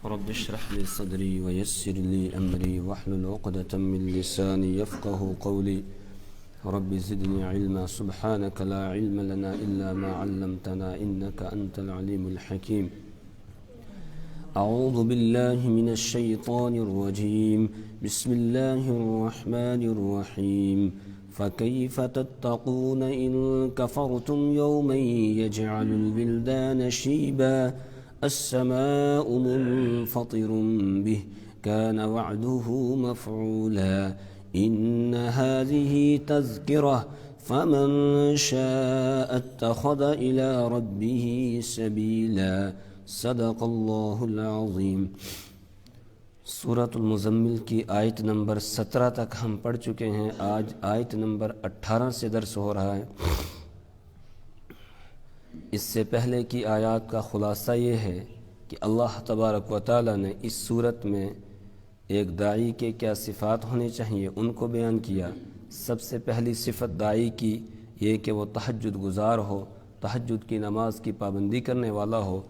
رب اشرح لي صدري ويسر لي أمري واحلل عقدة من لساني يفقه قولي رب زدني علما سبحانك لا علم لنا إلا ما علمتنا إنك أنت العليم الحكيم أعوذ بالله من الشيطان الرجيم بسم الله الرحمن الرحيم فكيف تتقون إن كفرتم يوما يجعل البلدان شيبا السماء منفطر به كان وعده مفعولا إن هذه تذكرة فمن شاء اتخذ إلى ربه سبيلا صدق اللہ العظیم۔ سورۃ المزمل کی آیت نمبر 17 تک ہم پڑھ چکے ہیں۔ آج آیت نمبر 18 سے درس ہو رہا ہے۔ اس سے پہلے کی آیات کا خلاصہ یہ ہے کہ اللہ تبارک و تعالی نے اس صورت میں ایک داعی کے کیا صفات ہونی چاہیے ان کو بیان کیا۔ سب سے پہلی صفت داعی کی یہ کہ وہ تہجد گزار ہو، تہجد کی نماز کی پابندی کرنے والا ہو،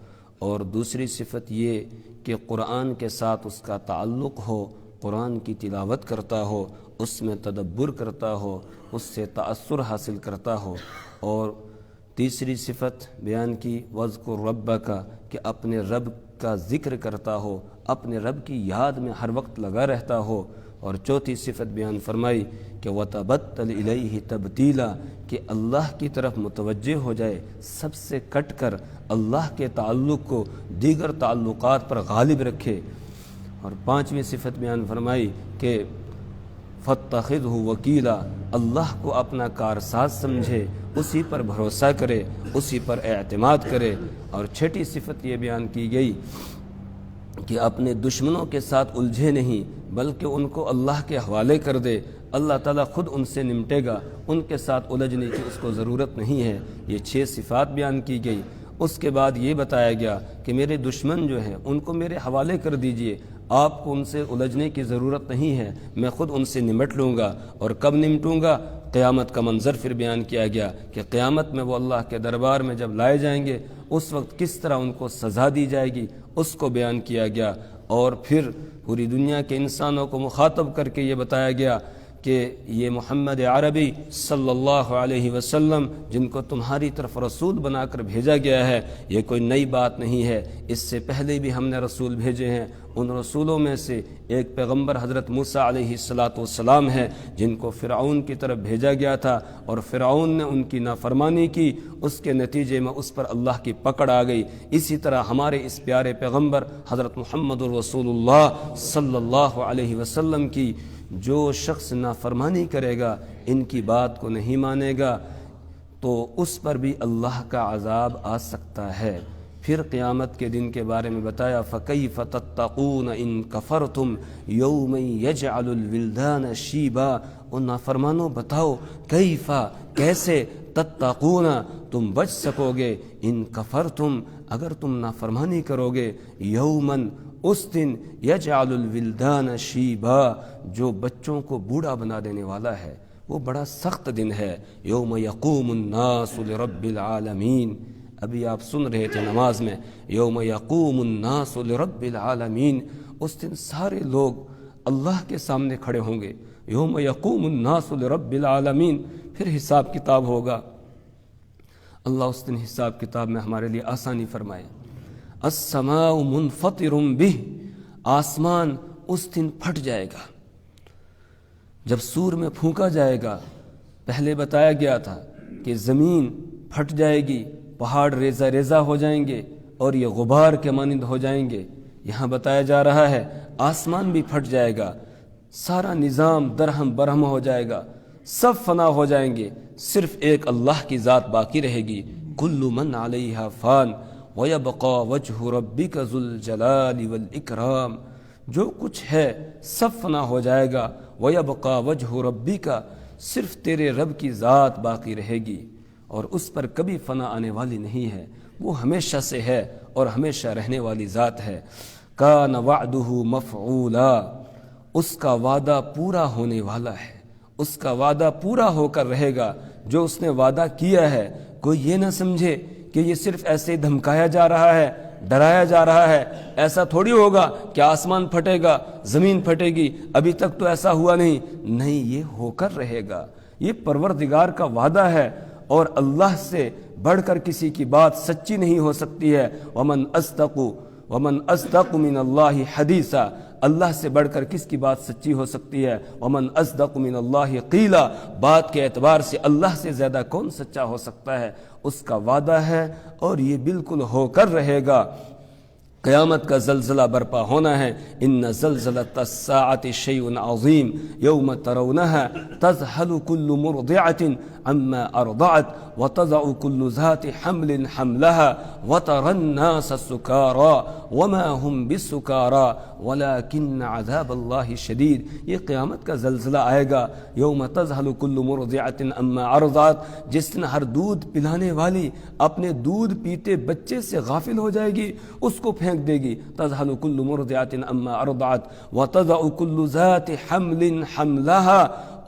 اور دوسری صفت یہ کہ قرآن کے ساتھ اس کا تعلق ہو، قرآن کی تلاوت کرتا ہو، اس میں تدبر کرتا ہو، اس سے تأثر حاصل کرتا ہو، اور تیسری صفت بیان کی وَاذْكُرْ رَبَّكَ کہ اپنے رب کا ذکر کرتا ہو، اپنے رب کی یاد میں ہر وقت لگا رہتا ہو، اور چوتھی صفت بیان فرمائی کہ وَتَبَتَّلْ إِلَيْهِ تَبْتِيلًا کہ اللہ کی طرف متوجہ ہو جائے، سب سے کٹ کر اللہ کے تعلق کو دیگر تعلقات پر غالب رکھے۔ اور پانچویں صفت بیان فرمائی کہ فَاتَّخِذْهُ وَكِيلًا اللہ کو اپنا کارساز سمجھے، اسی پر بھروسہ کرے، اسی پر اعتماد کرے۔ اور چھٹی صفت یہ بیان کی گئی کہ اپنے دشمنوں کے ساتھ الجھے نہیں بلکہ ان کو اللہ کے حوالے کر دے، اللہ تعالیٰ خود ان سے نمٹے گا، ان کے ساتھ الجھنے کی اس کو ضرورت نہیں ہے۔ یہ 6 صفات بیان کی گئی۔ اس کے بعد یہ بتایا گیا کہ میرے دشمن جو ہیں ان کو میرے حوالے کر دیجئے، آپ کو ان سے الجھنے کی ضرورت نہیں ہے، میں خود ان سے نمٹ لوں گا۔ اور کب نمٹوں گا؟ قیامت کا منظر پھر بیان کیا گیا کہ قیامت میں وہ اللہ کے دربار میں جب لائے جائیں گے اس وقت کس طرح ان کو سزا دی جائے گی اس کو بیان کیا گیا۔ اور پھر پوری دنیا کے انسانوں کو مخاطب کر کے یہ بتایا گیا کہ یہ محمد عربی صلی اللہ علیہ وسلم جن کو تمہاری طرف رسول بنا کر بھیجا گیا ہے یہ کوئی نئی بات نہیں ہے، اس سے پہلے بھی ہم نے رسول بھیجے ہیں۔ ان رسولوں میں سے ایک پیغمبر حضرت موسیٰ علیہ السلام ہے جن کو فرعون کی طرف بھیجا گیا تھا، اور فرعون نے ان کی نافرمانی کی، اس کے نتیجے میں اس پر اللہ کی پکڑ آ گئی۔ اسی طرح ہمارے اس پیارے پیغمبر حضرت محمد الرسول اللہ صلی اللہ علیہ وسلم کی جو شخص نافرمانی کرے گا، ان کی بات کو نہیں مانے گا، تو اس پر بھی اللہ کا عذاب آ سکتا ہے۔ پھر قیامت کے دن کے بارے میں بتایا فَكَيْفَ تَتَّقُونَ إِن كَفَرْتُمْ يَوْمًا يَجْعَلُ الْوِلْدَانَ شِيبًا اور نافرمانوں بتاؤ کیفا کیسے تتقون تم بچ سکو گے، ان کفرتم اگر تم نافرمانی کرو گے، یومن اس دن یجعل الولدان شیبا جو بچوں کو بوڑھا بنا دینے والا ہے، وہ بڑا سخت دن ہے۔ یوم یقوم الناس لرب العالمین، ابھی آپ سن رہے تھے نماز میں، یوم یقوم الناس لرب العالمین، اس دن سارے لوگ اللہ کے سامنے کھڑے ہوں گے۔ یوم یقوم الناس لرب العالمین، پھر حساب کتاب ہوگا۔ اللہ اس دن حساب کتاب میں ہمارے لیے آسانی فرمائے۔ السماء منفطر به، آسمان اس دن پھٹ جائے گا جب سور میں پھونکا جائے گا۔ پہلے بتایا گیا تھا کہ زمین پھٹ جائے گی، پہاڑ ریزہ ریزہ ہو جائیں گے اور یہ غبار کے مانند ہو جائیں گے۔ یہاں بتایا جا رہا ہے آسمان بھی پھٹ جائے گا، سارا نظام درہم برہم ہو جائے گا، سب فنا ہو جائیں گے، صرف ایک اللہ کی ذات باقی رہے گی۔ کل من علیہا فان وَيَبْقَى وَجْهُ رَبِّكَ ذُو الْجَلَالِ وَالْإِكْرَامِ، جو کچھ ہے سب فنا ہو جائے گا۔ وَيَبْقَى وَجْهُ رَبِّكَ صرف تیرے رب کی ذات باقی رہے گی، اور اس پر کبھی فنا آنے والی نہیں ہے، وہ ہمیشہ سے ہے اور ہمیشہ رہنے والی ذات ہے۔ کان وعدہ مفعولا، اس کا وعدہ پورا ہونے والا ہے، اس کا وعدہ پورا ہو کر رہے گا۔ جو اس نے وعدہ کیا ہے کوئی یہ نہ سمجھے کہ یہ صرف ایسے دھمکایا جا رہا ہے، ڈرایا جا رہا ہے۔ ایسا تھوڑی ہوگا کہ آسمان پھٹے گا، زمین پھٹے گی، ابھی تک تو ایسا ہوا نہیں، یہ ہو کر رہے گا۔ یہ پروردگار کا وعدہ ہے، اور اللہ سے بڑھ کر کسی کی بات سچی نہیں ہو سکتی ہے۔ ومن اصدق من اللہ حدیثا، اللہ سے بڑھ کر کس کی بات سچی ہو سکتی ہے؟ ومن اصدق من اللہ قیلا، بات کے اعتبار سے اللہ سے زیادہ کون سچا ہو سکتا ہے؟ اس کا وعدہ ہے اور یہ بالکل ہو کر رہے گا۔ قیامت کا زلزلہ برپا ہونا ہے۔ ان زلزلۃ الساعۃ شیء عظیم یوم ترونها تذهل كل مرضعة عما ارضعت وتضع كل ذات حمل حملها وترى الناس سكارى وما هم بالسكارى ولكن عذاب الله شدید۔ یہ قیامت کا زلزلہ آئے گا۔ یوم تذهل كل مرضعة عما ارضعت، جس دن ہر دودھ پلانے والی اپنے دودھ پیتے بچے سے غافل ہو جائے گی، اس کو پھینک دے گی۔ تذهل كل مرضعة عما ارضعت وتضع كل ذات حمل حملها،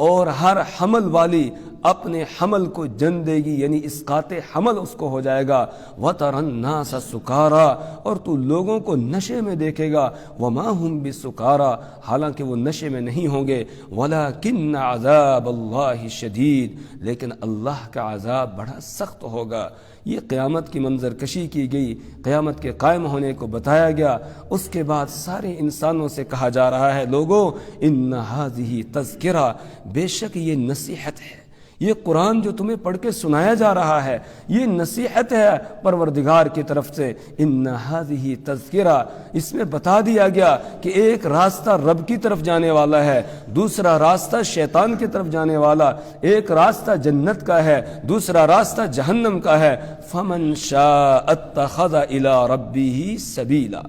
اور ہر حمل والی اپنے حمل کو جن دے گی، یعنی اسقاط حمل اس کو ہو جائے گا۔ وَتَرَى النَّاسَ سُكَارَى، اور تو لوگوں کو نشے میں دیکھے گا۔ وَمَا هُمْ بِسُكَارَى، حالانکہ وہ نشے میں نہیں ہوں گے۔ وَلَكِنَّ عَذَابَ اللَّهِ شَدِيد، لیکن اللہ کا عذاب بڑا سخت ہوگا۔ یہ قیامت کی منظر کشی کی گئی، قیامت کے قائم ہونے کو بتایا گیا۔ اس کے بعد سارے انسانوں سے کہا جا رہا ہے، لوگو ان ھذہ تذکرہ، بے شک یہ نصیحت ہے، یہ قرآن جو تمہیں پڑھ کے سنایا جا رہا ہے یہ نصیحت ہے پروردگار کی طرف سے۔ ان ھذہ تذکرہ، اس میں بتا دیا گیا کہ ایک راستہ رب کی طرف جانے والا ہے، دوسرا راستہ شیطان کی طرف جانے والا، ایک راستہ جنت کا ہے، دوسرا راستہ جہنم کا ہے۔ فمن شاء اتخذ الی ربہ سبیلا،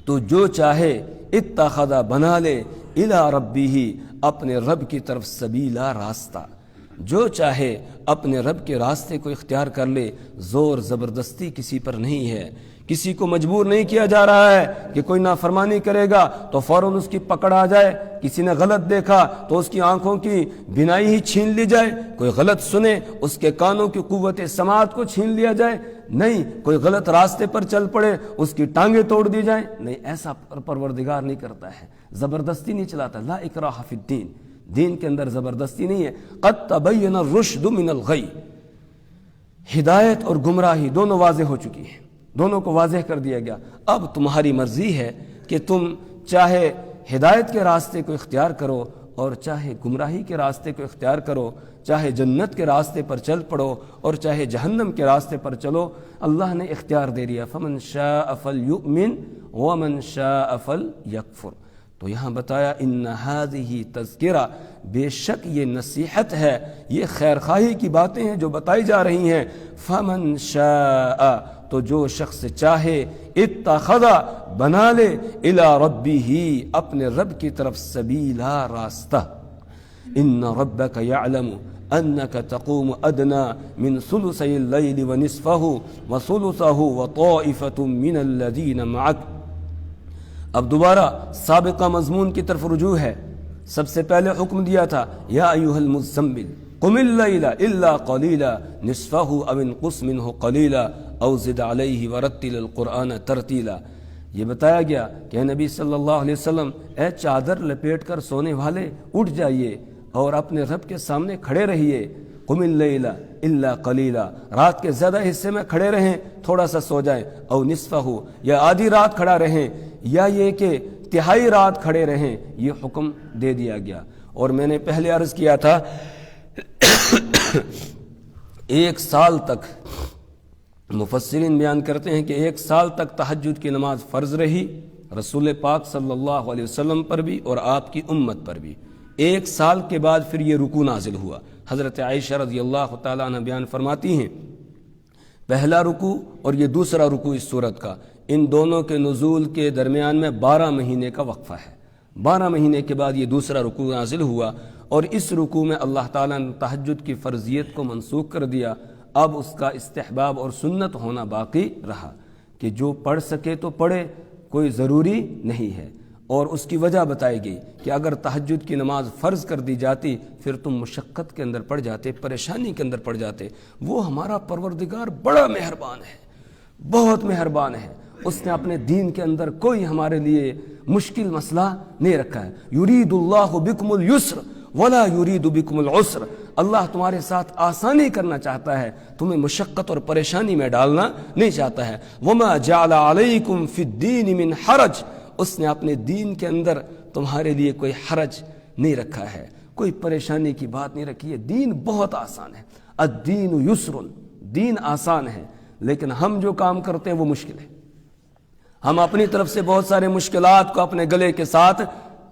تو جو چاہے اتخذ بنا لے الی ربہ، اپنے رب کی طرف سبیلا، راستہ، جو چاہے اپنے رب کے راستے کو اختیار کر لے۔ زور زبردستی کسی پر نہیں ہے، کسی کو مجبور نہیں کیا جا رہا ہے کہ کوئی نافرمانی کرے گا تو فوراً اس کی پکڑ آ جائے، کسی نے غلط دیکھا تو اس کی آنکھوں کی بینائی ہی چھین لی جائے، کوئی غلط سنے اس کے کانوں کی قوت سماعت کو چھین لیا جائے، نہیں، کوئی غلط راستے پر چل پڑے اس کی ٹانگیں توڑ دی جائیں، نہیں، ایسا پروردگار نہیں کرتا ہے، زبردستی نہیں چلاتا۔ لا اکراہ فی الدین، دین کے اندر زبردستی نہیں ہے۔ قد تبین الرشد من الغی، ہدایت اور گمراہی دونوں واضح ہو چکی ہیں، دونوں کو واضح کر دیا گیا۔ اب تمہاری مرضی ہے کہ تم چاہے ہدایت کے راستے کو اختیار کرو اور چاہے گمراہی کے راستے کو اختیار کرو، چاہے جنت کے راستے پر چل پڑو اور چاہے جہنم کے راستے پر چلو، اللہ نے اختیار دے دیا۔ فمن شاء فلیؤمن ومن شاء فلیکفر، تو یہاں بتایا ان ھذہ تذکرہ، بے شک یہ نصیحت ہے، یہ خیرخواہی کی باتیں ہیں جو بتائی جا رہی ہیں۔ فمن شاء، تو جو شخص چاہے، اتخذ، بنا لے، الی ربہ، اپنے رب کی طرف سبیلا، راستہ۔ ان ربک یعلم انک تقوم ادنی من ثلثی اللیل ونصفہ وثلثہ وطائفۃ من الذین معک۔ اب دوبارہ سابقہ مضمون کی طرف رجوع ہے۔ سب سے پہلے حکم دیا تھا، یا ایھا المزمل قم اللیل الا قلیلا نصفہ او انقص منہ قلیلا او زد علیہ ورتل القرآن ترتیلا۔ یہ بتایا گیا کہ اے نبی صلی اللہ علیہ وسلم، اے چادر لپیٹ کر سونے والے، اٹھ جائیے اور اپنے رب کے سامنے کھڑے رہیے۔ قم اللیل الا قلیلا، رات کے زیادہ حصے میں کھڑے رہیں، تھوڑا سا سو جائیں، او نصفہ، یا آدھی رات کھڑا رہیں، یا یہ کہ تہائی رات کھڑے رہیں، یہ حکم دے دیا گیا۔ اور میں نے پہلے عرض کیا تھا 1 سال تک، مفسرین بیان کرتے ہیں کہ 1 سال تک تہجد کی نماز فرض رہی، رسول پاک صلی اللہ علیہ وسلم پر بھی اور آپ کی امت پر بھی۔ 1 سال کے بعد پھر یہ رکوع نازل ہوا۔ حضرت عائشہ رضی اللہ تعالیٰ عنہ بیان فرماتی ہیں، پہلا رکوع اور یہ دوسرا رکوع اس سورت کا، ان دونوں کے نزول کے درمیان میں 12 مہینے کا وقفہ ہے۔ 12 مہینے کے بعد یہ دوسرا رکوع نازل ہوا، اور اس رکوع میں اللہ تعالیٰ نے تہجد کی فرضیت کو منسوخ کر دیا۔ اب اس کا استحباب اور سنت ہونا باقی رہا کہ جو پڑھ سکے تو پڑھے، کوئی ضروری نہیں ہے۔ اور اس کی وجہ بتائی گئی کہ اگر تہجد کی نماز فرض کر دی جاتی پھر تم مشقت کے اندر پڑ جاتے، پریشانی کے اندر پڑ جاتے۔ وہ ہمارا پروردگار بڑا مہربان ہے، بہت مہربان ہے، اس نے اپنے دین کے اندر کوئی ہمارے لیے مشکل مسئلہ نہیں رکھا ہے۔ یرید اللہ بکم اليسر ولا یرید بکم العسر، اللہ تمہارے ساتھ آسانی کرنا چاہتا ہے، تمہیں مشقت اور پریشانی میں ڈالنا نہیں چاہتا ہے۔ وما جعل علیکم فی الدین من حرج، اس نے اپنے دین کے اندر تمہارے لیے کوئی حرج نہیں رکھا ہے، کوئی پریشانی کی بات نہیں رکھی ہے۔ دین بہت آسان ہے، الدین یسر، دین آسان ہے، لیکن ہم جو کام کرتے ہیں وہ مشکل ہے۔ ہم اپنی طرف سے بہت سارے مشکلات کو اپنے گلے کے ساتھ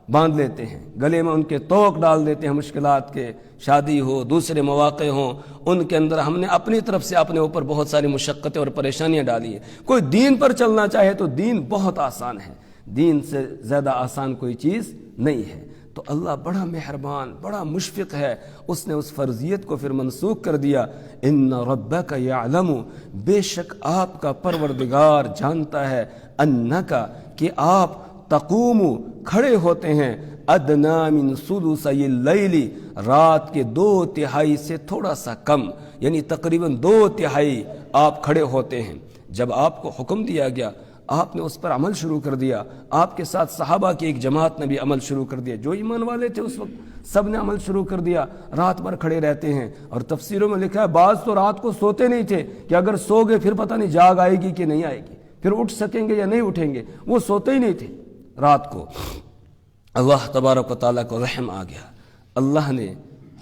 باندھ لیتے ہیں، گلے میں ان کے توق ڈال دیتے ہیں مشکلات کے، شادی ہو، دوسرے مواقع ہوں، ان کے اندر ہم نے اپنی طرف سے اپنے اوپر بہت ساری مشقتیں اور پریشانیاں ڈالی ہیں۔ کوئی دین پر چلنا چاہے تو دین بہت آسان ہے، دین سے زیادہ آسان کوئی چیز نہیں ہے۔ تو اللہ بڑا مہربان، بڑا مشفق ہے، اس نے اس فرضیت کو پھر منسوخ کر دیا۔ ان ربک یعلم، بے شک آپ کا پروردگار جانتا ہے، انکا، کہ آپ تقوم، کھڑے ہوتے ہیں، ادنا من ثلثی اللیل، رات کے 2/3 سے تھوڑا سا کم، یعنی تقریباً 2/3 آپ کھڑے ہوتے ہیں۔ جب آپ کو حکم دیا گیا آپ نے اس پر عمل شروع کر دیا، آپ کے ساتھ صحابہ کی ایک جماعت نے بھی عمل شروع کر دیا، جو ایمان والے تھے اس وقت سب نے عمل شروع کر دیا، رات بھر کھڑے رہتے ہیں۔ اور تفسیروں میں لکھا ہے بعض تو رات کو سوتے نہیں تھے کہ اگر سو گئے پھر پتہ نہیں جاگ آئے گی کہ نہیں آئے گی، پھر اٹھ سکیں گے یا نہیں اٹھیں گے، وہ سوتے ہی نہیں تھے رات کو۔ اللہ تبارک و تعالیٰ کو رحم آ گیا، اللہ نے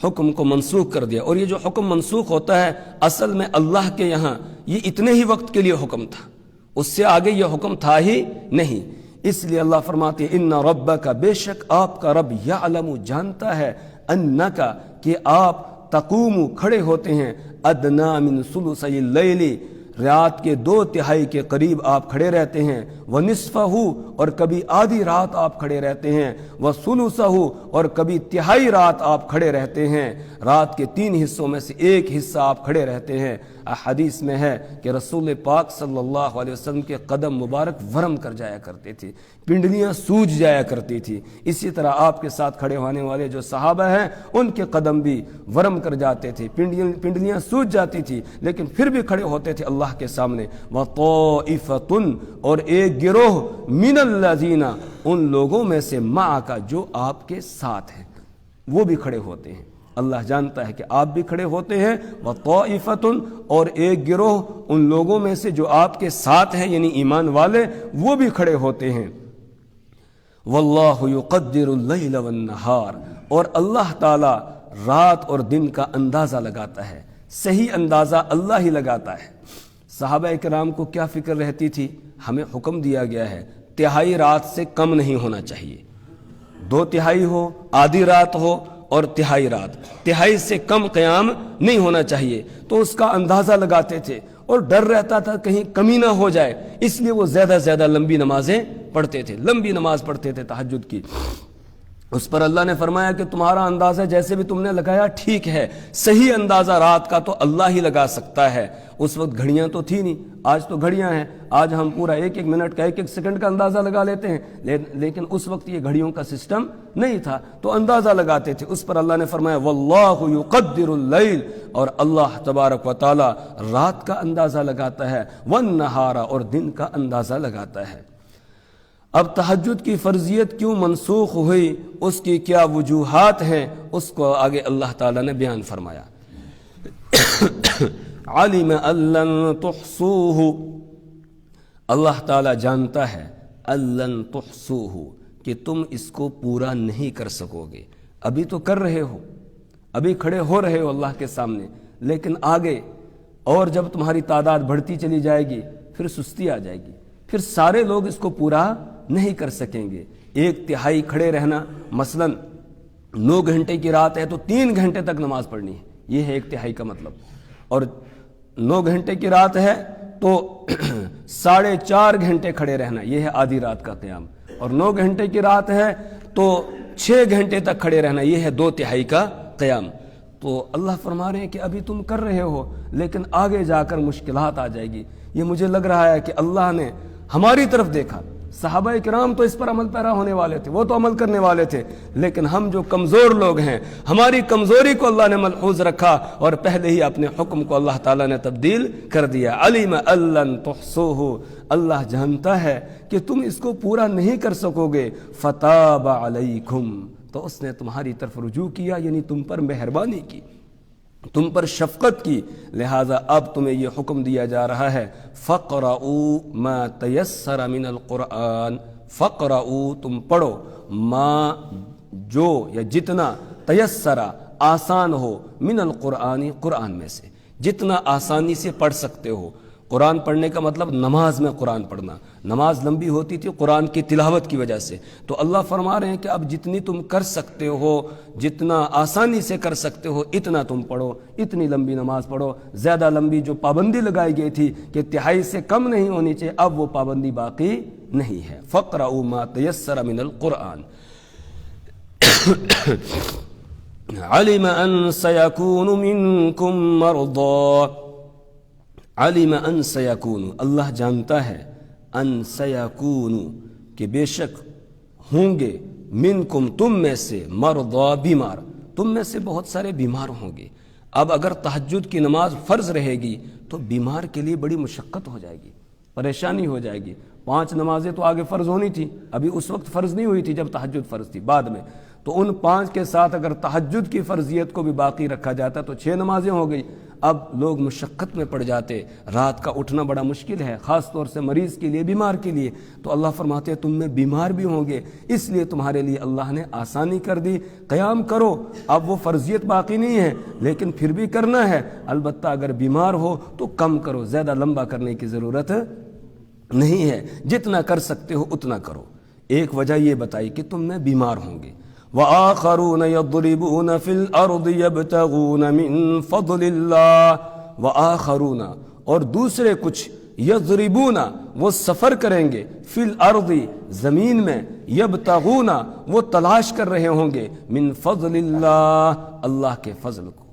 حکم کو منسوخ کر دیا۔ اور یہ جو حکم منسوخ ہوتا ہے اصل میں اللہ کے یہاں یہ اتنے ہی وقت کے لیے حکم تھا، اس سے آگے یہ حکم تھا ہی نہیں۔ اس لیے اللہ فرماتے ہیں ان ربک، بے شک آپ کا رب، یعلم، جانتا ہے، انکا، کہ آپ تقوم، کھڑے ہوتے ہیں، ادنا من ثلثی اللیل، رات کے 2/3 کے قریب آپ کھڑے رہتے ہیں، وَنِصْفَهُ، اور کبھی آدھی رات آپ کھڑے رہتے ہیں، وَثُلُثَهُ، اور کبھی تہائی رات آپ کھڑے رہتے ہیں، رات کے 3 حصوں میں سے ایک حصہ آپ کھڑے رہتے ہیں۔ حدیث میں ہے کہ رسول پاک صلی اللہ علیہ وسلم کے قدم مبارک ورم کر جایا کرتے تھے، پنڈلیاں سوج جایا کرتی تھی۔ اسی طرح آپ کے ساتھ کھڑے ہونے والے جو صحابہ ہیں ان کے قدم بھی ورم کر جاتے تھے، پنڈلیاں سوج جاتی تھی، لیکن پھر بھی کھڑے ہوتے تھے اللہ کے سامنے۔ وَطَائِفَةٌ، اور ایک گروہ، مِنَ الَّذِينَ، ان لوگوں میں سے، مَعَكَ، جو آپ کے ساتھ ہیں، وہ بھی کھڑے ہوتے ہیں۔ اللہ جانتا ہے کہ آپ بھی کھڑے ہوتے ہیں، وَطَائِفَةٌ، اور ایک گروہ ان لوگوں میں سے جو آپ کے ساتھ ہیں، یعنی ایمان والے، وہ بھی کھڑے ہوتے ہیں۔ وَاللَّهُ يُقَدِّرُ اللَّيْلَ وَالنَّهَارَ، اور اللہ تعالی رات اور دن کا اندازہ لگاتا ہے، صحیح اندازہ اللہ ہی لگاتا ہے۔ صحابہ کرام کو کیا فکر رہتی تھی؟ ہمیں حکم دیا گیا ہے تہائی رات سے کم نہیں ہونا چاہیے، 2/3 ہو، آدھی رات ہو اور تہائی رات، تہائی سے کم قیام نہیں ہونا چاہیے۔ تو اس کا اندازہ لگاتے تھے اور ڈر رہتا تھا کہیں کمی نہ ہو جائے، اس لیے وہ زیادہ زیادہ لمبی نمازیں پڑھتے تھے، لمبی نماز پڑھتے تھے تہجد کی۔ اس پر اللہ نے فرمایا کہ تمہارا اندازہ جیسے بھی تم نے لگایا ٹھیک ہے، صحیح اندازہ رات کا تو اللہ ہی لگا سکتا ہے۔ اس وقت گھڑیاں تو تھی نہیں، آج تو گھڑیاں ہیں، آج ہم پورا 1-1 منٹ کا 1-1 سیکنڈ کا اندازہ لگا لیتے ہیں، لیکن اس وقت یہ گھڑیوں کا سسٹم نہیں تھا تو اندازہ لگاتے تھے۔ اس پر اللہ نے فرمایا واللہ یقدر اللیل، اور اللہ تبارک و تعالی رات کا اندازہ لگاتا ہے، والنہار، اور دن کا اندازہ لگاتا ہے۔ اب تہجد کی فرضیت کیوں منسوخ ہوئی، اس کی کیا وجوہات ہیں، اس کو آگے اللہ تعالیٰ نے بیان فرمایا۔ علم ان لن تحصوہ، اللہ تعالیٰ جانتا ہے، ان لن تحصوہ، کہ تم اس کو پورا نہیں کر سکو گے۔ ابھی تو کر رہے ہو، ابھی کھڑے ہو رہے ہو اللہ کے سامنے، لیکن آگے اور جب تمہاری تعداد بڑھتی چلی جائے گی پھر سستی آ جائے گی، پھر سارے لوگ اس کو پورا نہیں کر سکیں گے۔ 1/3 کھڑے رہنا، مثلا 9 گھنٹے کی رات ہے تو 3 گھنٹے تک نماز پڑھنی ہے، یہ ہے 1/3 کا مطلب۔ اور 9 گھنٹے کی رات ہے تو 4.5 گھنٹے کھڑے رہنا، یہ ہے آدھی رات کا قیام۔ اور 9 گھنٹے کی رات ہے تو 6 گھنٹے تک کھڑے رہنا، یہ ہے 2/3 کا قیام۔ تو اللہ فرما رہے ہیں کہ ابھی تم کر رہے ہو، لیکن آگے جا کر مشکلات آ جائے گی۔ یہ مجھے لگ رہا ہے کہ اللہ نے ہماری طرف دیکھا، صحابہ کرام تو اس پر عمل پیرا ہونے والے تھے، وہ تو عمل کرنے والے تھے، لیکن ہم جو کمزور لوگ ہیں، ہماری کمزوری کو اللہ نے ملحوظ رکھا اور پہلے ہی اپنے حکم کو اللہ تعالیٰ نے تبدیل کر دیا۔ علم ان لن تحصوہ، اللہ جانتا ہے کہ تم اس کو پورا نہیں کر سکو گے، فتاب علیکم، تو اس نے تمہاری طرف رجوع کیا، یعنی تم پر مہربانی کی، تم پر شفقت کی، لہذا اب تمہیں یہ حکم دیا جا رہا ہے فَقْرَؤُوا مَا تَيَسَّرَ مِنَ الْقُرْآنِ، فَقْرَؤُوا، تم پڑھو، ما جو یا جتنا، تیسرا آسان ہو، من القرآن، قرآن میں سے جتنا آسانی سے پڑھ سکتے ہو۔ قرآن پڑھنے کا مطلب نماز میں قرآن پڑھنا، نماز لمبی ہوتی تھی قرآن کی تلاوت کی وجہ سے، تو اللہ فرما رہے ہیں کہ اب جتنی تم کر سکتے ہو، جتنا آسانی سے کر سکتے ہو اتنا تم پڑھو، اتنی لمبی نماز پڑھو۔ زیادہ لمبی جو پابندی لگائی گئی تھی کہ تہائی سے کم نہیں ہونی چاہیے، اب وہ پابندی باقی نہیں ہے۔ فَقْرَؤُوا مَا تَيَسَّرَ مِنَ الْقُرْآنِ عَلِمَ أَن سَيَكُونُ مِنكُم مَّرْضَىٰ، علم ان سیکون، اللہ جانتا ہے، ان سیکون، کہ بے شک ہوں گے، منکم، تم میں سے، مرضا، بیمار، تم میں سے بہت سارے بیمار ہوں گے۔ اب اگر تہجد کی نماز فرض رہے گی تو بیمار کے لیے بڑی مشقت ہو جائے گی، پریشانی ہو جائے گی۔ 5 نمازیں تو آگے فرض ہونی تھی، ابھی اس وقت فرض نہیں ہوئی تھی جب تہجد فرض تھی، بعد میں، تو ان 5 کے ساتھ اگر تہجد کی فرضیت کو بھی باقی رکھا جاتا تو 6 نمازیں ہو گئی۔ اب لوگ مشقت میں پڑ جاتے، رات کا اٹھنا بڑا مشکل ہے، خاص طور سے مریض کے لیے، بیمار کے لیے، تو اللہ فرماتے ہیں تم میں بیمار بھی ہوں گے، اس لیے تمہارے لیے اللہ نے آسانی کر دی، قیام کرو۔ اب وہ فرضیت باقی نہیں ہے لیکن پھر بھی کرنا ہے، البتہ اگر بیمار ہو تو کم کرو، زیادہ لمبا کرنے کی ضرورت نہیں ہے، جتنا کر سکتے ہو اتنا کرو۔ ایک وجہ یہ بتائی کہ تم میں بیمار ہوں گے۔ وآخرون يضربون في الارض يبتغون من فضل اللہ، وآخرون، اور دوسرے کچھ، یضربون، وہ سفر کریں گے، فی الارض، زمین میں، یبتغون، وہ تلاش کر رہے ہوں گے، من فضل اللہ، اللہ کے فضل کو۔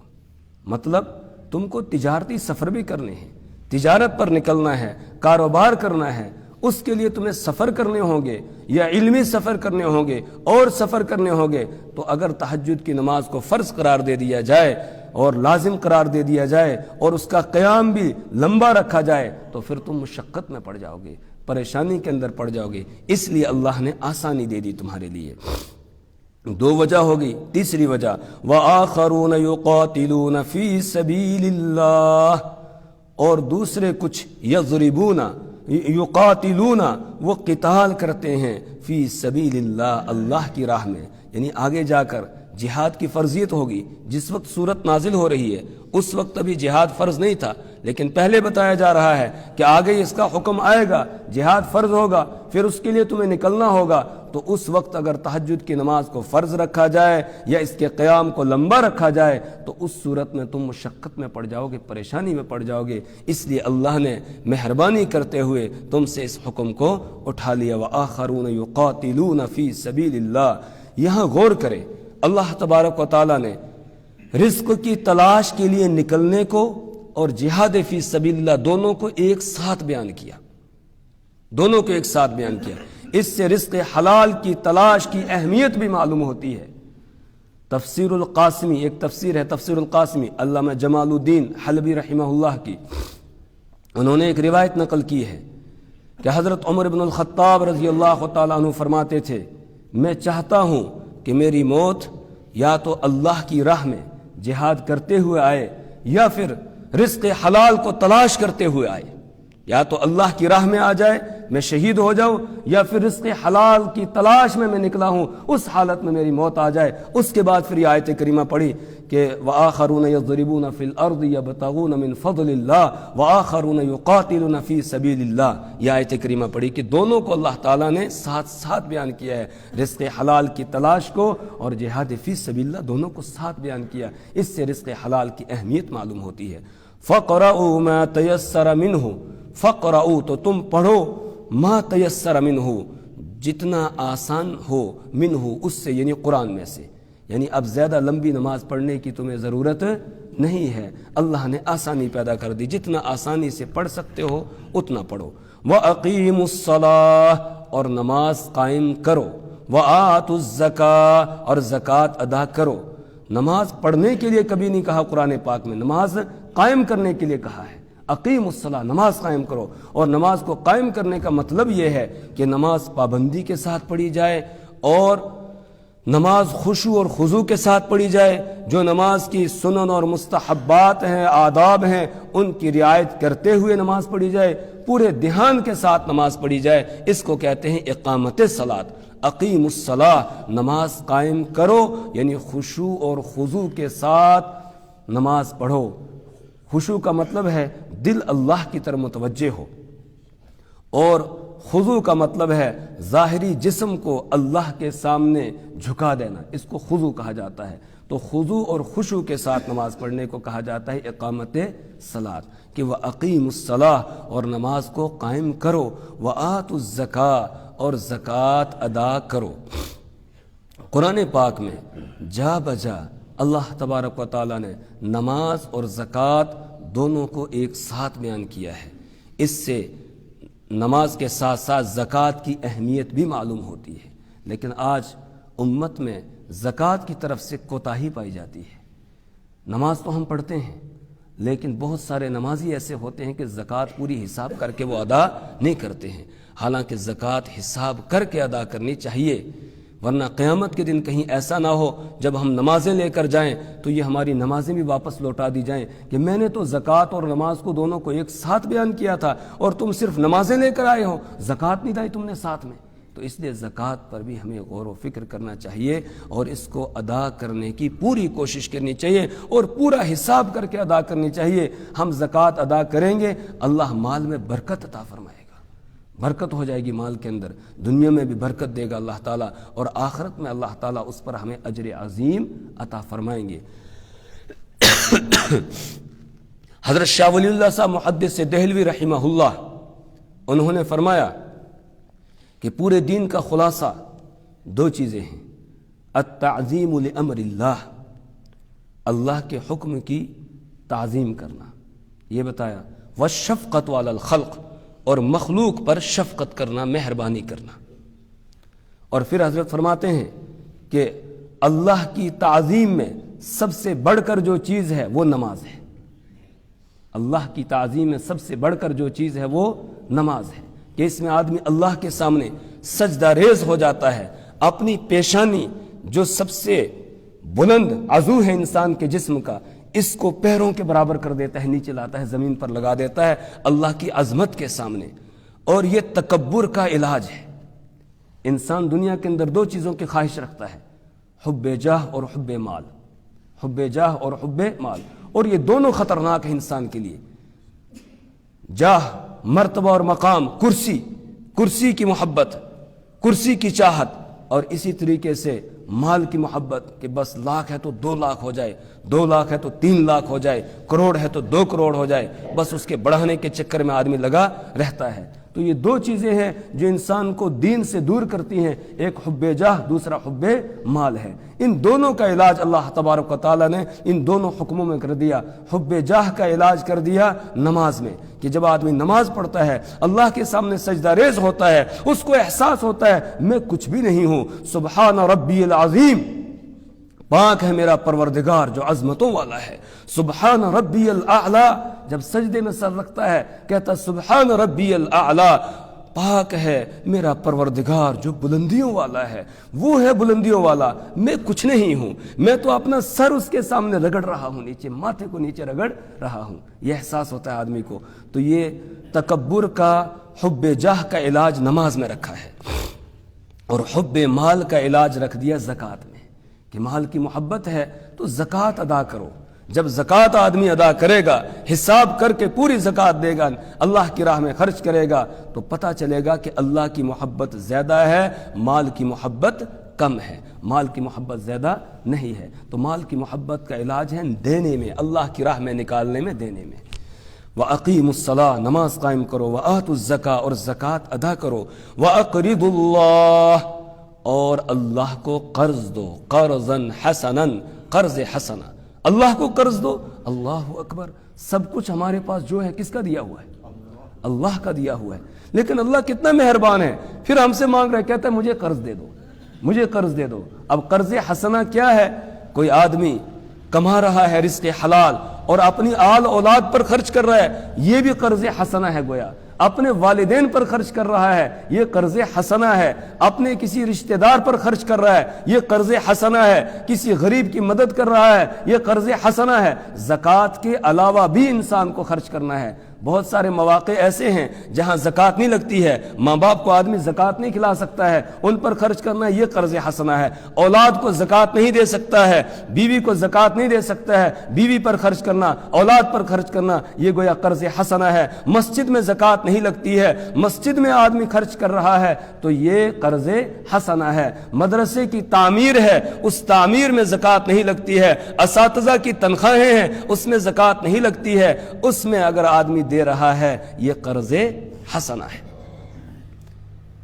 مطلب تم کو تجارتی سفر بھی کرنے ہیں، تجارت پر نکلنا ہے، کاروبار کرنا ہے، اس کے لیے تمہیں سفر کرنے ہوں گے، یا علمی سفر کرنے ہوں گے اور سفر کرنے ہوں گے، تو اگر تہجد کی نماز کو فرض قرار دے دیا جائے اور لازم قرار دے دیا جائے اور اس کا قیام بھی لمبا رکھا جائے تو پھر تم مشقت میں پڑ جاؤ گے، پریشانی کے اندر پڑ جاؤ گے، اس لیے اللہ نے آسانی دے دی تمہارے لیے۔ 2 وجہ ہوگی۔ تیسری وجہ، وآخرون یقاتلون فی سبیل اللہ، اور دوسرے کچھ، یضربون، یقاتلون، وہ قتال کرتے ہیں، فی سبیل اللہ، اللہ کی راہ میں، یعنی آگے جا کر جہاد کی فرضیت ہوگی۔ جس وقت سورت نازل ہو رہی ہے اس وقت ابھی جہاد فرض نہیں تھا، لیکن پہلے بتایا جا رہا ہے کہ آگے اس کا حکم آئے گا، جہاد فرض ہوگا، پھر اس کے لیے تمہیں نکلنا ہوگا، تو اس وقت اگر تہجد کی نماز کو فرض رکھا جائے یا اس کے قیام کو لمبا رکھا جائے تو اس صورت میں تم مشقت میں پڑ جاؤ گے، پریشانی میں پڑ جاؤ گے، اس لیے اللہ نے مہربانی کرتے ہوئے تم سے اس حکم کو اٹھا لیا۔ وآخرون یقاتلون فی سبیل اللہ، یہاں غور کریں، اللہ تبارک و تعالی نے رزق کی تلاش کے لیے نکلنے کو اور جہاد فی سبیل اللہ دونوں کو ایک ساتھ بیان کیا، دونوں کو ایک ساتھ بیان کیا۔ اس سے رزق حلال کی تلاش کی اہمیت بھی معلوم ہوتی ہے۔ تفسیر القاسمی، ایک تفسیر ہے تفسیر القاسمی، علامہ جمال الدین حلبی رحمہ اللہ کی، انہوں نے ایک روایت نقل کی ہے کہ حضرت عمر بن الخطاب رضی اللہ تعالیٰ عنہ فرماتے تھے، میں چاہتا ہوں کہ میری موت یا تو اللہ کی راہ میں جہاد کرتے ہوئے آئے یا پھر رزق حلال کو تلاش کرتے ہوئے آئے، یا تو اللہ کی راہ میں آ جائے میں شہید ہو جاؤں، یا پھر رزق حلال کی تلاش میں نکلا ہوں اس حالت میں میری موت آ جائے۔ اس کے بعد پھر یہ آیت کریمہ پڑھی کہ وآخرون یضربون فی الارض یبتغون من فضل اللہ وآخرون یقاتلون فی سبیل اللہ، یہ آیت کریمہ پڑھی کہ دونوں کو اللہ تعالیٰ نے ساتھ ساتھ بیان کیا ہے، رزق حلال کی تلاش کو اور جہاد فی سبیل اللہ دونوں کو ساتھ بیان کیا۔ اس سے رزق حلال کی اہمیت معلوم ہوتی ہے۔ فَقْرَؤُوا مَا تَيَسَّرَ مِنْهُ، فَقْرَؤُوا، تو تم پڑھو، ما تیسر منہ، جتنا آسان ہو، منہ، اس سے، یعنی قرآن میں سے، یعنی اب زیادہ لمبی نماز پڑھنے کی تمہیں ضرورت نہیں ہے، اللہ نے آسانی پیدا کر دی، جتنا آسانی سے پڑھ سکتے ہو اتنا پڑھو۔ وَأَقِيمُوا الصَّلَاةَ اور نماز قائم کرو، وَآتُوا الزَّكَاةَ اور زکوٰۃ ادا کرو۔ نماز پڑھنے کے لیے کبھی نہیں کہا قرآن پاک میں، نماز قائم کرنے کے لیے کہا ہے۔ اقیم الصلاۃ، نماز قائم کرو، اور نماز کو قائم کرنے کا مطلب یہ ہے کہ نماز پابندی کے ساتھ پڑھی جائے، اور نماز خشوع اور خضوع کے ساتھ پڑھی جائے۔ جو نماز کی سنن اور مستحبات ہیں، آداب ہیں، ان کی رعایت کرتے ہوئے نماز پڑھی جائے، پورے دھیان کے ساتھ نماز پڑھی جائے، اس کو کہتے ہیں اقامت صلاۃ۔ اقیم الصلاۃ، نماز قائم کرو، یعنی خشوع اور خضوع کے ساتھ نماز پڑھو۔ خشوع کا مطلب ہے دل اللہ کی طرف متوجہ ہو، اور خضوع کا مطلب ہے ظاہری جسم کو اللہ کے سامنے جھکا دینا، اس کو خضوع کہا جاتا ہے۔ تو خضوع اور خشوع کے ساتھ نماز پڑھنے کو کہا جاتا ہے اقامت صلاۃ، کہ وَأَقِیمُوا الصَّلَاةَ اور نماز کو قائم کرو، وَآتُوا الزَّکَاةَ اور زکوٰۃ ادا کرو۔ قرآن پاک میں جا بجا اللہ تبارک و تعالیٰ نے نماز اور زکوٰۃ دونوں کو ایک ساتھ بیان کیا ہے۔ اس سے نماز کے ساتھ ساتھ زکوٰۃ کی اہمیت بھی معلوم ہوتی ہے، لیکن آج امت میں زکوٰۃ کی طرف سے کوتاہی پائی جاتی ہے۔ نماز تو ہم پڑھتے ہیں، لیکن بہت سارے نمازی ایسے ہوتے ہیں کہ زکوٰۃ پوری حساب کر کے وہ ادا نہیں کرتے ہیں، حالانکہ زکوٰۃ حساب کر کے ادا کرنی چاہیے، ورنہ قیامت کے دن کہیں ایسا نہ ہو جب ہم نمازیں لے کر جائیں تو یہ ہماری نمازیں بھی واپس لوٹا دی جائیں کہ میں نے تو زکوٰۃ اور نماز کو دونوں کو ایک ساتھ بیان کیا تھا اور تم صرف نمازیں لے کر آئے ہو، زکوٰۃ نہیں لائی تم نے ساتھ میں۔ تو اس لیے زکوٰۃ پر بھی ہمیں غور و فکر کرنا چاہیے، اور اس کو ادا کرنے کی پوری کوشش کرنی چاہیے، اور پورا حساب کر کے ادا کرنی چاہیے۔ ہم زکوٰۃ ادا کریں گے، اللہ مال میں برکت عطا فرمائے گا، برکت ہو جائے گی مال کے اندر، دنیا میں بھی برکت دے گا اللہ تعالیٰ، اور آخرت میں اللہ تعالیٰ اس پر ہمیں اجر عظیم عطا فرمائیں گے۔ حضرت شاہ ولی اللہ صاحب محدث دہلوی رحمہ اللہ، انہوں نے فرمایا کہ پورے دین کا خلاصہ دو چیزیں ہیں: التعظیم لامر اللہ، اللہ کے حکم کی تعظیم کرنا، یہ بتایا، والشفقۃ علی الخلق، اور مخلوق پر شفقت کرنا، مہربانی کرنا۔ اور پھر حضرت فرماتے ہیں کہ اللہ کی تعظیم میں سب سے بڑھ کر جو چیز ہے وہ نماز ہے۔ اللہ کی تعظیم میں سب سے بڑھ کر جو چیز ہے وہ نماز ہے، کہ اس میں آدمی اللہ کے سامنے سجدہ ریز ہو جاتا ہے، اپنی پیشانی جو سب سے بلند عضو ہے انسان کے جسم کا، اس کو پیروں کے برابر کر دیتا ہے، نیچے لاتا ہے، زمین پر لگا دیتا ہے اللہ کی عظمت کے سامنے۔ اور یہ تکبر کا علاج ہے۔ انسان دنیا کے اندر دو چیزوں کی خواہش رکھتا ہے، حب جاہ اور حب مال، حب جاہ اور حب مال، اور یہ دونوں خطرناک ہیں انسان کے لیے۔ جاہ، مرتبہ اور مقام، کرسی کی محبت، کرسی کی چاہت، اور اسی طریقے سے مال کی محبت، کہ بس لاکھ ہے تو 2 لاکھ ہو جائے، 2 لاکھ ہے تو 3 لاکھ ہو جائے، کروڑ ہے تو 2 کروڑ ہو جائے، بس اس کے بڑھانے کے چکر میں آدمی لگا رہتا ہے۔ تو یہ دو چیزیں ہیں جو انسان کو دین سے دور کرتی ہیں، ایک حب جاہ، دوسرا حب مال ہے۔ ان دونوں کا علاج اللہ تبارک و تعالیٰ نے ان دونوں حکموں میں کر دیا۔ حب جاہ کا علاج کر دیا نماز میں، کہ جب آدمی نماز پڑھتا ہے، اللہ کے سامنے سجدہ ریز ہوتا ہے، اس کو احساس ہوتا ہے میں کچھ بھی نہیں ہوں، سبحان ربی العظیم، پاک ہے میرا پروردگار جو عظمتوں والا ہے، سبحان ربی الاعلی، جب سجدے میں سر رکھتا ہے کہتا سبحان ربی الاعلی، پاک ہے میرا پروردگار جو بلندیوں والا ہے، وہ ہے بلندیوں والا، میں کچھ نہیں ہوں، میں تو اپنا سر اس کے سامنے رگڑ رہا ہوں، نیچے ماتھے کو نیچے رگڑ رہا ہوں، یہ احساس ہوتا ہے آدمی کو۔ تو یہ تکبر کا، حب جاہ کا علاج نماز میں رکھا ہے، اور حب مال کا علاج رکھ دیا زکوٰۃ میں، کہ مال کی محبت ہے تو زکوٰۃ ادا کرو۔ جب زکوٰۃ آدمی ادا کرے گا، حساب کر کے پوری زکوٰۃ دے گا، اللہ کی راہ میں خرچ کرے گا، تو پتہ چلے گا کہ اللہ کی محبت زیادہ ہے، مال کی محبت کم ہے، مال کی محبت زیادہ نہیں ہے۔ تو مال کی محبت کا علاج ہے دینے میں، اللہ کی راہ میں نکالنے میں، دینے میں۔ وَأَقِيمُوا الصَّلَاةَ، نماز قائم کرو، وَآتُوا الزَّكَاةَ اور زکوٰۃ ادا کرو، وَأَقْرِضُوا اللَّهَ اور اللہ کو قرض دو، قرضاً حسناً، قرض حسنا، اللہ کو قرض دو۔ اللہ اکبر، سب کچھ ہمارے پاس جو ہے کس کا دیا ہوا ہے؟ اللہ کا دیا ہوا ہے، لیکن اللہ کتنا مہربان ہے، پھر ہم سے مانگ رہا ہے، کہتا ہے مجھے قرض دے دو، مجھے قرض دے دو۔ اب قرض حسنہ کیا ہے؟ کوئی آدمی کما رہا ہے رزق حلال اور اپنی آل اولاد پر خرچ کر رہا ہے، یہ بھی قرض حسنہ ہے گویا۔ اپنے والدین پر خرچ کر رہا ہے، یہ قرض حسنہ ہے۔ اپنے کسی رشتہ دار پر خرچ کر رہا ہے، یہ قرض حسنہ ہے۔ کسی غریب کی مدد کر رہا ہے، یہ قرض حسنہ ہے۔ زکوٰۃ کے علاوہ بھی انسان کو خرچ کرنا ہے۔ بہت سارے مواقع ایسے ہیں جہاں زکوٰۃ نہیں لگتی ہے، ماں باپ کو آدمی زکوٰۃ نہیں کھلا سکتا ہے، ان پر خرچ کرنا یہ قرض حسنہ ہے۔ اولاد کو زکوٰۃ نہیں دے سکتا ہے، بیوی کو زکوٰۃ نہیں دے سکتا ہے، بیوی پر خرچ کرنا، اولاد پر خرچ کرنا یہ گویا قرض حسنہ ہے۔ مسجد میں زکوٰۃ نہیں لگتی ہے، مسجد میں آدمی خرچ کر رہا ہے تو یہ قرض حسنہ ہے۔ مدرسے کی تعمیر ہے، اس تعمیر میں زکوٰۃ نہیں لگتی ہے۔ اساتذہ کی تنخواہیں ہیں، اس میں زکوٰۃ نہیں لگتی ہے، اس میں اگر آدمی دے رہا ہے یہ قرض حسنہ ہے۔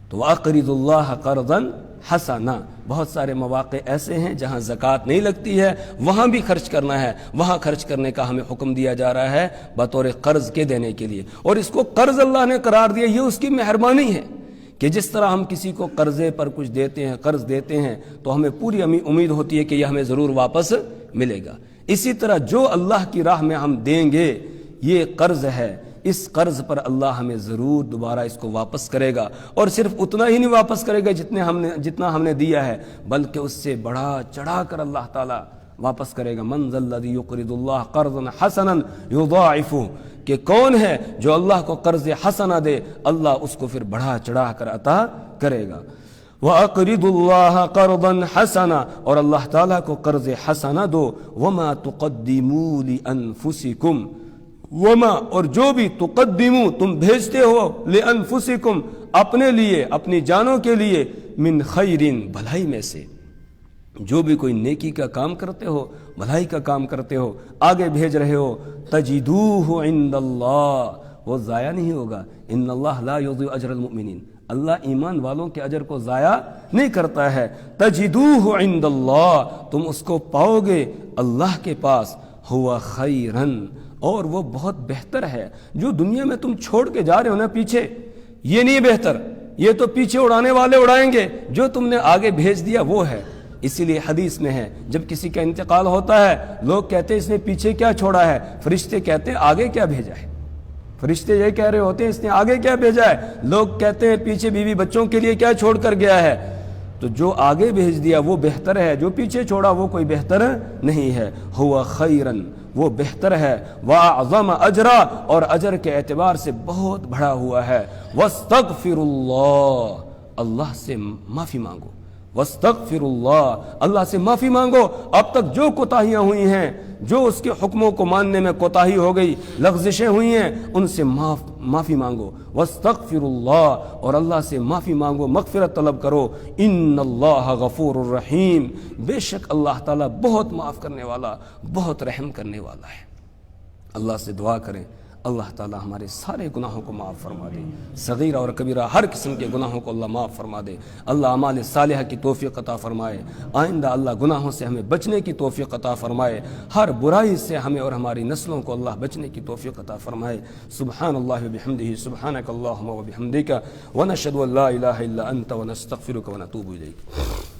تو وَأَقْرِضُوا اللَّهَ قَرْضًا حَسَنًا، بہت سارے مواقع ایسے ہیں جہاں زکوٰۃ نہیں لگتی ہے، وہاں بھی خرچ کرنا ہے، وہاں خرچ کرنے کا ہمیں حکم دیا جا رہا ہے بطور قرض کے دینے کے لیے۔ اور اس کو قرض اللہ نے قرار دیا، یہ اس کی مہربانی ہے کہ جس طرح ہم کسی کو قرضے پر کچھ دیتے ہیں، قرض دیتے ہیں تو ہمیں پوری امید ہوتی ہے کہ یہ ہمیں ضرور واپس ملے گا، اسی طرح جو اللہ کی راہ میں ہم دیں گے یہ قرض ہے، اس قرض پر اللہ ہمیں ضرور دوبارہ اس کو واپس کرے گا، اور صرف اتنا ہی نہیں واپس کرے گا جتنا ہم نے دیا ہے، بلکہ اس سے بڑھا چڑھا کر اللہ تعالیٰ واپس کرے گا۔ من ذا الذی یقرض اللہ قرضا حسنا یضاعفہ، کہ کون ہے جو اللہ کو قرض حسنہ دے، اللہ اس کو پھر بڑھا چڑھا کر عطا کرے گا۔ وَأَقْرِضُوا اللَّهَ قَرْضًا حَسَنًا، اور اللہ تعالیٰ کو قرض حسنہ دو۔ وَمَا تُقَدِّمُوا لِأَنفُسِكُمْ، وما، اور جو بھی تقدمو تم بھیجتے ہو، لانفسکم، اپنے لیے، اپنی جانوں کے لیے، من خیرن، بھلائی میں سے، جو بھی کوئی نیکی کا کام کرتے ہو، بھلائی کا کام کرتے ہو، آگے بھیج رہے ہو، تجدوہ عند اللہ، وہ ضائع نہیں ہوگا۔ ان اللہ لا یضیع اجر المؤمنین، اللہ ایمان والوں کے اجر کو ضائع نہیں کرتا ہے۔ تجدوہ عند اللہ، تم اس کو پاؤ گے اللہ کے پاس، ہوا خیرن، اور وہ بہت بہتر ہے۔ جو دنیا میں تم چھوڑ کے جا رہے ہو نا پیچھے، یہ نہیں بہتر، یہ تو پیچھے اڑانے والے اڑائیں گے، جو تم نے آگے بھیج دیا وہ ہے۔ اسی لیے حدیث میں ہے جب کسی کا انتقال ہوتا ہے، لوگ کہتے ہیں اس نے پیچھے کیا چھوڑا ہے، فرشتے کہتے ہیں آگے کیا بھیجا ہے۔ فرشتے یہ کہہ رہے ہوتے ہیں اس نے آگے کیا بھیجا ہے، لوگ کہتے ہیں پیچھے بیوی بچوں کے لیے کیا چھوڑ کر گیا ہے۔ تو جو آگے بھیج دیا وہ بہتر ہے، جو پیچھے چھوڑا وہ کوئی بہتر نہیں ہے۔ ہوا خیرن، وہ بہتر ہے، وَأَعْظَمَ أَجْرًا، اور اجر کے اعتبار سے بہت بڑا ہوا ہے۔ وَاسْتَغْفِرُوا اللَّهَ، اللہ سے معافی مانگو۔ وَاسْتَغْفِرُوا اللَّهَ، اللہ سے معافی مانگو۔ اب تک جو کوتاہیاں ہوئی ہیں، جو اس کے حکموں کو ماننے میں کوتاہی ہو گئی، لغزشیں ہوئی ہیں، ان سے معافی مانگو۔ وَاسْتَغْفِرُوا اللَّهَ، اور اللہ سے معافی مانگو، مغفرت طلب کرو۔ ان اللہ غفور الرحیم، بے شک اللہ تعالیٰ بہت معاف کرنے والا، بہت رحم کرنے والا ہے۔ اللہ سے دعا کریں اللہ تعالیٰ ہمارے سارے گناہوں کو معاف فرما دے، صغیرہ اور کبیرہ ہر قسم کے گناہوں کو اللہ معاف فرما دے۔ اللہ اعمال صالحہ کی توفیق عطا فرمائے، آئندہ اللہ گناہوں سے ہمیں بچنے کی توفیق عطا فرمائے، ہر برائی سے ہمیں اور ہماری نسلوں کو اللہ بچنے کی توفیق عطا فرمائے۔ سبحان اللہ وبحمدہ، سبحانک اللہم وبحمدک، ونشہد ان لا الہ الا انت، ونستغفرک ونتوب الیک۔